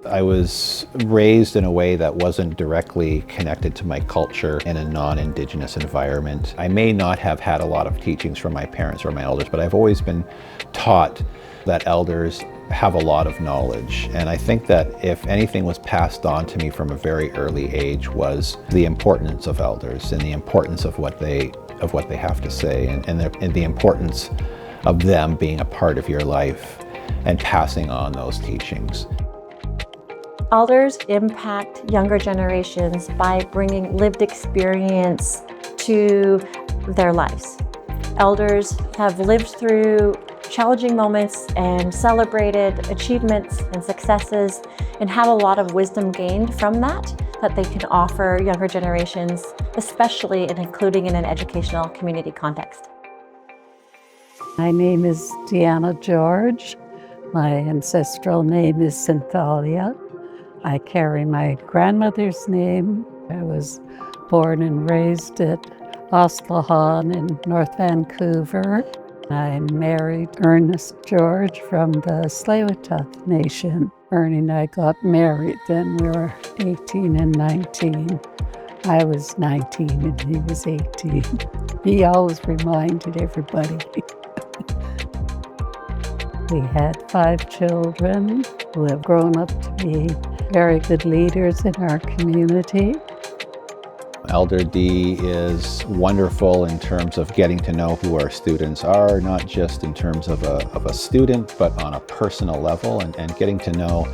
I was raised in a way that wasn't directly connected to my culture in a non-Indigenous environment. I may not have had a lot of teachings from my parents or my elders, but I've always been taught that elders have a lot of knowledge. And I think that if anything was passed on to me from a very early age was the importance of elders and the importance of what they have to say and the importance of them being a part of your life and passing on those teachings. Elders impact younger generations by bringing lived experience to their lives. Elders have lived through challenging moments and celebrated achievements and successes and have a lot of wisdom gained from that they can offer younger generations, especially and including in an educational community context. My name is Deanna George. My ancestral name is Synthalia. I carry my grandmother's name. I was born and raised at Oslahan in North Vancouver. I married Ernest George from the Tsleil-Waututh Nation. Ernie and I got married then we were 18 and 19. I was 19 and he was 18. He always reminded everybody. We had 5 children who have grown up to be very good leaders in our community. Elder D is wonderful in terms of getting to know who our students are, not just in terms of a student, but on a personal level, and getting to know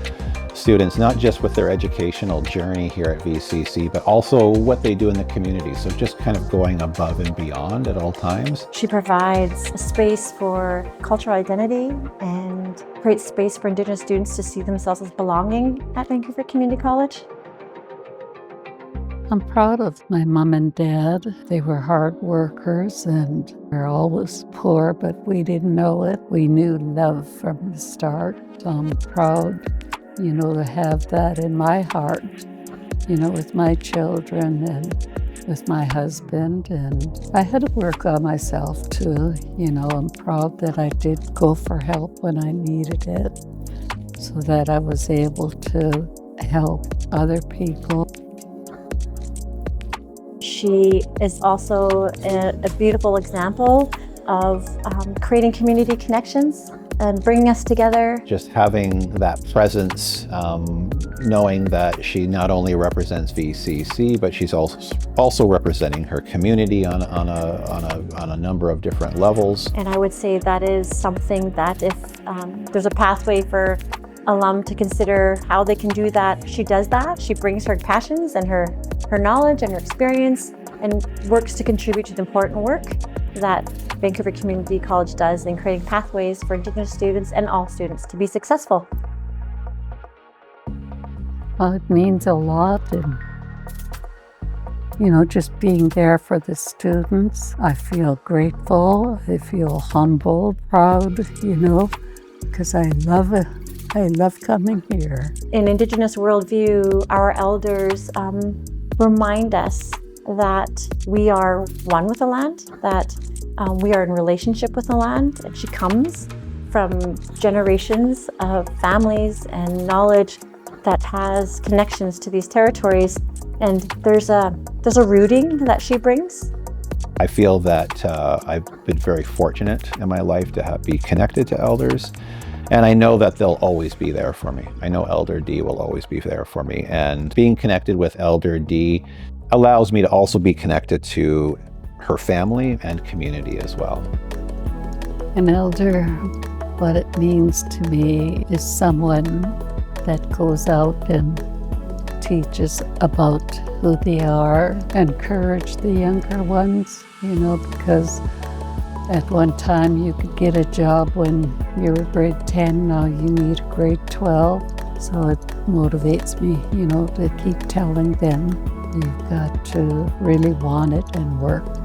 students, not just with their educational journey here at VCC, but also what they do in the community. So just kind of going above and beyond at all times. She provides a space for cultural identity and creates space for Indigenous students to see themselves as belonging at Vancouver Community College. I'm proud of my mom and dad. They were hard workers and were always poor, but we didn't know it. We knew love from the start. So I'm proud, to have that in my heart, with my children and with my husband. And I had to work on myself too. I'm proud that I did go for help when I needed it so that I was able to help other people. She is also a beautiful example of creating community connections and bringing us together. Just having that presence, knowing that she not only represents VCC, but she's also representing her community on a number of different levels. And I would say that is something that if there's a pathway for alum to consider how they can do that, she does that. She brings her passions and her knowledge and her experience and works to contribute to the important work that Vancouver Community College does in creating pathways for Indigenous students and all students to be successful. Well, it means a lot, and just being there for the students. I feel grateful, I feel humbled, proud, because I love it. I love coming here. In Indigenous worldview, our elders remind us that we are one with the land, that we are in relationship with the land, and she comes from generations of families and knowledge that has connections to these territories, and there's a rooting that she brings. I feel that I've been very fortunate in my life to be connected to elders. And I know that they'll always be there for me. I know Elder D will always be there for me. And being connected with Elder D allows me to also be connected to her family and community as well. An elder, what it means to me is someone that goes out and teaches about who they are, encourage the younger ones, because at one time you could get a job when you were grade 10, now you need grade 12. So it motivates me, to keep telling them you've got to really want it and work.